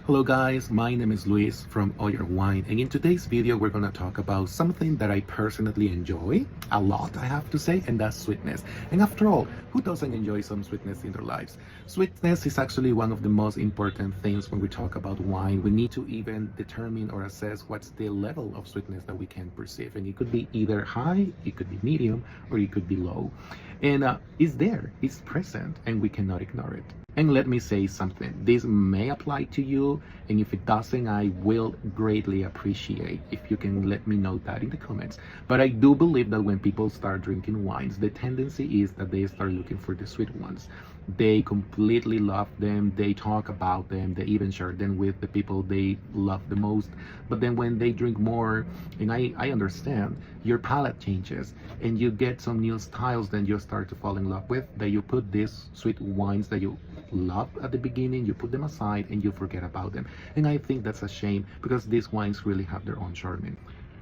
Hello guys, my name is Luis from Oyer Wine, and in today's video we're going to talk about something that I personally enjoy a lot, I have to say, and that's sweetness. And after all, who doesn't enjoy some sweetness in their lives? Sweetness is actually one of the most important things when we talk about wine. We need to even determine or assess what's the level of sweetness that we can perceive, and it could be either high, it could be medium, or it could be low. And it's there, it's present, and we cannot ignore it. And let me say something, this may apply to you, and if it doesn't, I will greatly appreciate if you can let me know that in the comments. But I do believe that when people start drinking wines, the tendency is that they start looking for the sweet ones. They completely love them, they talk about them, they even share them with the people they love the most. But then when they drink more, and I understand, your palate changes and you get some new styles, then you start to fall in love with, that you put these sweet wines that you love at the beginning, you put them aside and you forget about them. And I think that's a shame, because these wines really have their own charm.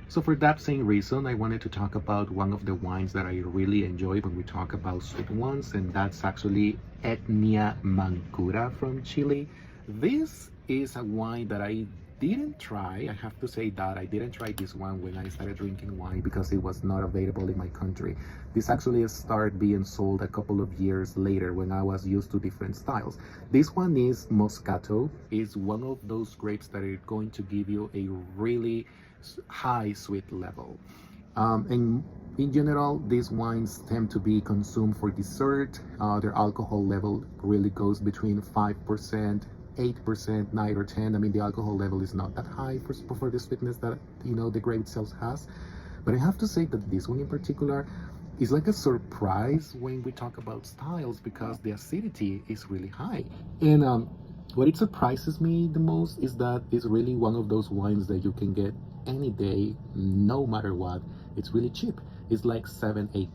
So for that same reason, I wanted to talk about one of the wines that I really enjoy when we talk about sweet ones, and that's actually Etnia Mancura from Chile. This is a wine that I didn't try. I have to say that I didn't try this one when I started drinking wine because it was not available in my country. This actually started being sold a couple of years later when I was used to different styles. This one is Moscato. It's one of those grapes that are going to give you a really high sweet level. And in general, these wines tend to be consumed for dessert. Their alcohol level really goes between 5%, 8%, 9 or 10. I mean, the alcohol level is not that high for the sweetness that, the grape itself has. But I have to say that this one in particular is like a surprise when we talk about styles, because the acidity is really high. And what it surprises me the most is that it's really one of those wines that you can get any day, no matter what. It's really cheap. It's like $7-8.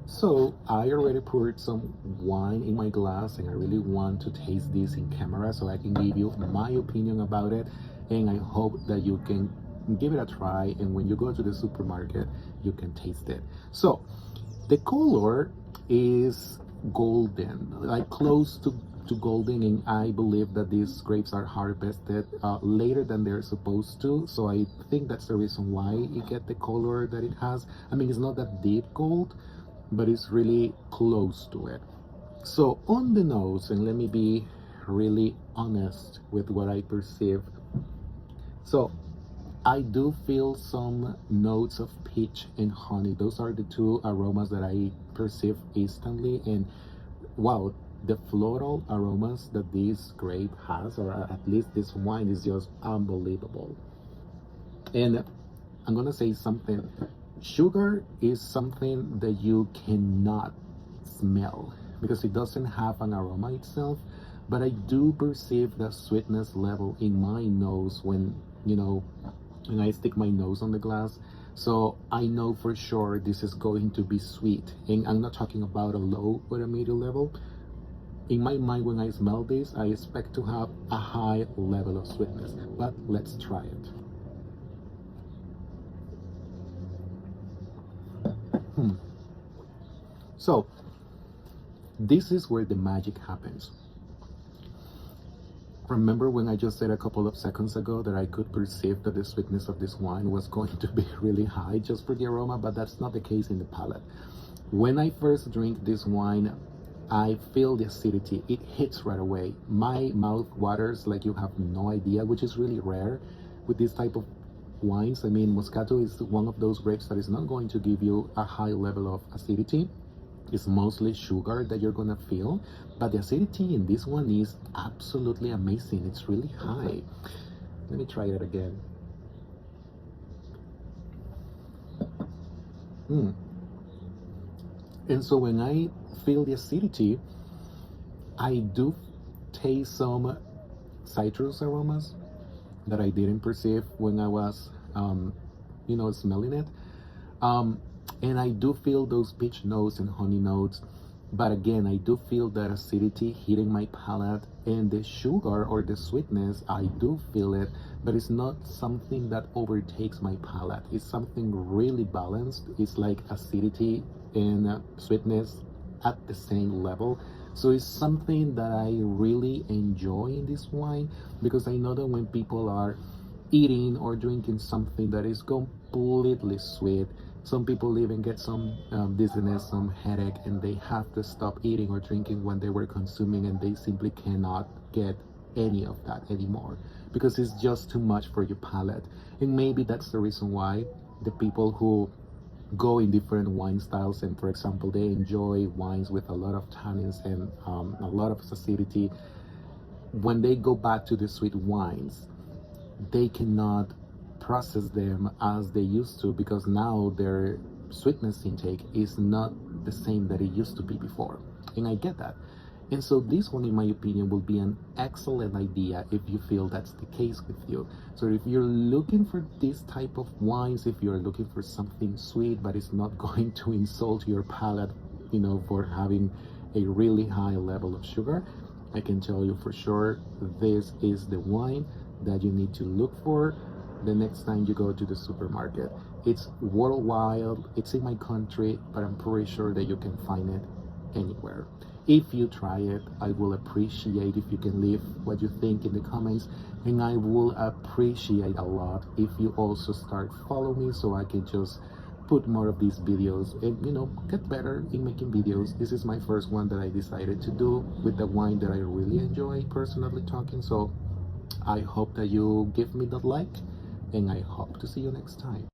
So I already poured some wine in my glass, and I really want to taste this in camera so I can give you my opinion about it, and I hope that you can give it a try, and when you go to the supermarket you can taste it. So the color is golden, like close to golden, and I believe that these grapes are harvested later than they're supposed to, so I think that's the reason why you get the color that it has. I mean, it's not that deep gold, but it's really close to it. So on the nose, and let me be really honest with what I perceive. So I do feel some notes of peach and honey. Those are the two aromas that I perceive instantly, and wow, the floral aromas that this grape has, or at least this wine, is just unbelievable. And I'm gonna say something. Sugar is something that you cannot smell because it doesn't have an aroma itself, but I do perceive the sweetness level in my nose when I stick my nose on the glass. So I know for sure this is going to be sweet, and I'm not talking about a low or a medium level. In my mind, when I smell this, I expect to have a high level of sweetness, but let's try it. So this is where the magic happens. Remember when I just said a couple of seconds ago that I could perceive that the sweetness of this wine was going to be really high just for the aroma, but that's not the case in the palate. When I first drink this wine, I feel the acidity. It hits right away. My mouth waters like you have no idea, which is really rare with this type of wines. I mean, Moscato is one of those grapes that is not going to give you a high level of acidity. It's mostly sugar that you're gonna feel, but the acidity in this one is absolutely amazing. It's really high. Let me try it again. And so when I feel the acidity, I do taste some citrus aromas that I didn't perceive when I was smelling it. And I do feel those peach notes and honey notes, but again, I do feel that acidity hitting my palate, and the sugar or the sweetness, I do feel it, but it's not something that overtakes my palate. It's something really balanced. It's like acidity and sweetness at the same level. So it's something that I really enjoy in this wine, because I know that when people are eating or drinking something that is completely sweet, some people even get some dizziness, some headache, and they have to stop eating or drinking when they were consuming, and they simply cannot get any of that anymore because it's just too much for your palate. And maybe that's the reason why the people who go in different wine styles, and for example they enjoy wines with a lot of tannins and a lot of acidity, when they go back to the sweet wines they cannot process them as they used to, because now their sweetness intake is not the same that it used to be before. And I get that. And so this one, in my opinion, will be an excellent idea if you feel that's the case with you. So if you're looking for this type of wines, if you're looking for something sweet but it's not going to insult your palate, for having a really high level of sugar, I can tell you for sure this is the wine that you need to look for the next time you go to the supermarket. It's worldwide, it's in my country, but I'm pretty sure that you can find it anywhere. If you try it, I will appreciate if you can leave what you think in the comments, and I will appreciate a lot if you also start following me so I can just put more of these videos and get better in making videos. This is my first one that I decided to do with the wine that I really enjoy personally talking. So I hope that you give me that like, and I hope to see you next time.